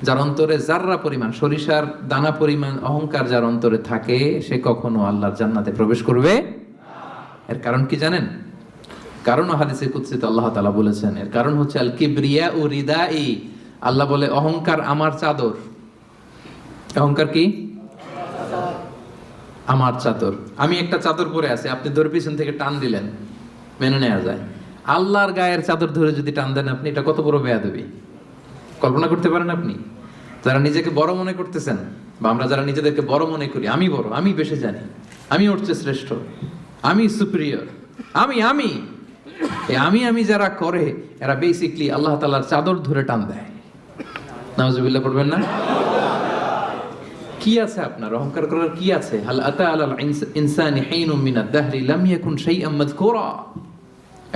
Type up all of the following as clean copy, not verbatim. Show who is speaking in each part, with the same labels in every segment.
Speaker 1: যার অন্তরে জাররা পরিমাণ, সরিষার দানা পরিমাণ অহংকার যার অন্তরে থাকে, সে কখনো আল্লাহর জান্নাতে প্রবেশ করবে। এর কারণ কি জানেন? কারণ হাদিসে কুদসিতে আল্লাহ তাআলা বলেছেন, এর কারণ হচ্ছে আল কিবরিয়া ও রিদাই। আল্লাহ বলে অহংকার আমার চাদর। অহংকার কি? আমার চাদর। আমি একটা চাদর পরে আছি, আপনি ধরে পিছন থেকে টান দিলেন, মেনে নেওয়া যায়। আল্লাহর গায়ের চাদর ধরে যদি টান দেন আপনি, এটা কত বড় বেয়াদবি কল্পনা করতে পারেন আপনি? যারা নিজেকে বড় মনে করতেছেন, বা আমরা যারা নিজেদেরকে বড় মনে করি, আমি বড়, আমি বেশি জানি, আমি ওর চেয়ে শ্রেষ্ঠ, আমি সুপিরিয়র, আমি আমি যারা করে, এরা বেসিকলি আল্লাহ তাআলার চাদর ধরে টান দেয়। নাউজুবিল্লাহ পড়বেন না? কি আছে আপনার অহংকার করার? কি আছে? হাল আতা আলাল ইনসানি হিনুম মিনাদ দাহরি লাম ইয়াকুন শাইআম মাযকুরা।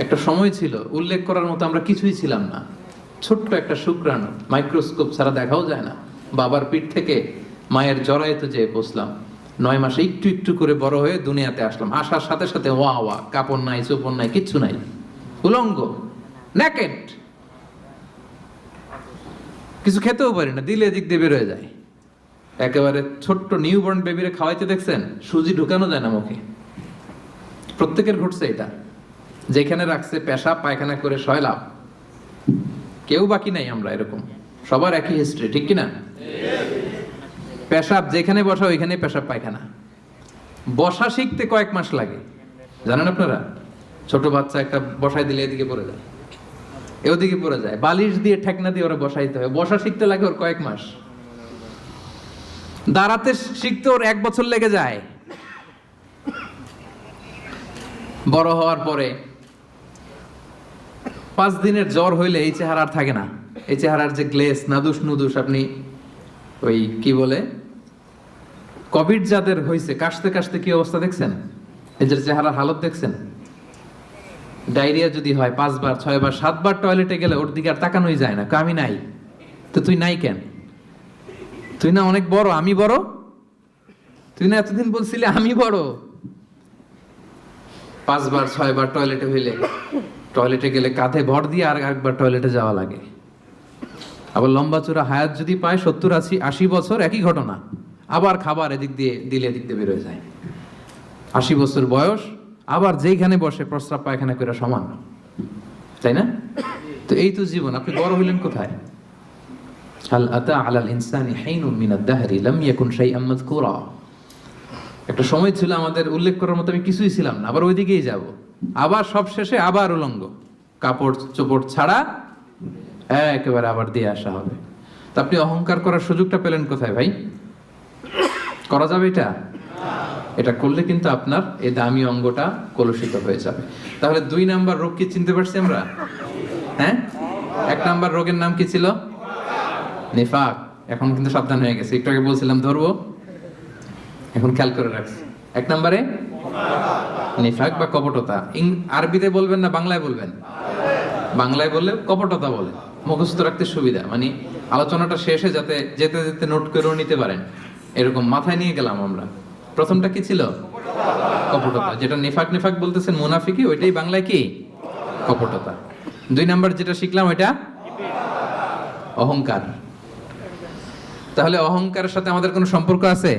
Speaker 1: একটা সময় ছিল উল্লেখ করার মতো আমরা কিছুই ছিলাম না। ছোট্ট একটা শুক্রাণু, মাইক্রোস্কোপ ছাড়া দেখাও যায় না। বাবার পিঠ থেকে মায়ের জরায়ুতে যেয়ে বসলাম, 9 মাসে একটু একটু করে বড় হয়ে দুনিয়াতে আসলাম। আসার সাথে সাথে ওয়া ওয়া, কাপড় নাই, চোপড় নাই, কিচ্ছু নাই, উলঙ্গ, নেকেড। কিছু খেতেও পারি না, দিলে এদিক দিয়ে বের হয়ে যায়। একেবারে ছোট্ট নিউবর্ন বেবিরে খাওয়াইতে দেখছেন, সুজি ঢুকানো যায় না মুখে। প্রত্যেকের ঘটছে এটা। যেখানে রাখছে পেশাব পায়খানা করে সয়লাভ, কেউ বাকি নাই। আমরা এরকম সবার একই হিস্ট্রি, ঠিক কিনা? পেশাব যেখানে বসা ওইখানে পেশাব পায়খানা। বসা শিখতে কয়েক মাস লাগে, জানেন আপনারা? ছোট বাচ্চা একটা বসাই দিলে এদিকে পড়ে যায়, ওদিকে পড়ে যায়, বালিশ দিয়ে ঠেকনা দিয়ে ওরা বসাইতে হয়। বসা শিখতে লাগে ওর কয়েক মাস। দাঁড়াতে শিখতে ওর 1 বছর লেগে যায়। বড় হওয়ার পরে 5 দিনের জ্বর হইলে এই চেহারা আর থাকে না। এই চেহারার যে গ্লেস, নাদুস নুদুস, আপনি ওই কি বলে, কোভিড যাদের হয়েছে, কাশতে কাশতে কি অবস্থা দেখছেন? এই যে চেহারার হালত দেখছেন? ডায়রিয়া যদি হয় 5 বার 6 বার 7 বার টয়লেটে গেলে ওর দিকে আর তাকানোই যায় না। আমি নাই তো তুই নাই কেন? তুই না অনেক বড়, আমি বড়? তুই না এতদিন বলছিলি আমি বড়? 5 বার 6 বার টয়লেটে হইলে, টয়লেটে গেলে কাঁধে ভর দিয়ে আর একবার টয়লেটে যাওয়া লাগে। আবার লম্বা চূড়া হায়াত যদি পায় 70 80 বছর, একই ঘটনা। আবার খাবার এদিক দিয়ে দিলে এদিক দিয়ে বের হয়ে যায়। 80 বছর বয়স, আবার যেইখানে বসে প্রস্রাব পায়খানা করে সমান, তাই না? তো এই তো জীবন। আপনি বড় হইলেন কোথায়? হাল আতা আলাল ইনসানি হিনুম মিনাদ দাহরি লাম ইয়াকুন শাইআম মাযকুরা। একটা সময় ছিল আমাদের উল্লেখ করার মতো আমি কিছুই ছিলাম না, আবার ওইদিকেই যাব। আবার সব শেষে আবার উলঙ্গ, কাপড় চোপড় ছাড়া একেবারে আবার দিয়ে আসা হবে। তা আপনি অহংকার করার সুযোগটা পেলেন কোথায় ভাই? করা যাবে এটা? এটা করলে কিন্তু আপনার এই দামি অঙ্গটা কলুষিত হয়ে যাবে। তাহলে 2 নাম্বার রোগ কি চিনতে পারছি আমরা? হ্যাঁ, 1 নাম্বার রোগের নাম কি ছিল? নিফাক। এখন কিন্তু সাবধান হয়ে গেছে, একটু আগে বলছিলাম ধরবো, এখন খেয়াল করে রাখছি। 1 নম্বরে নিফাক বা কপটতা। আরবিতে বলবেন না বাংলায় বলবেন? বাংলায় বললে কপটতা বলে, মুখস্থ রাখতে সুবিধা। মানে আলোচনাটা শেষে যাতে যেতে যেতে নোট করেও নিতে পারেন, এরকম মাথায় নিয়ে গেলাম আমরা। প্রথমটা কি ছিল? কপটতা। যেটা নিফাক নিফাক বলতেছেন মুনাফিকি, ওইটাই বাংলায় কি? কপটতা। 2 নাম্বার যেটা শিখলাম ওইটা অহংকার। তাহলে অহংকারের সাথে আমাদের কোনো সম্পর্ক আছে?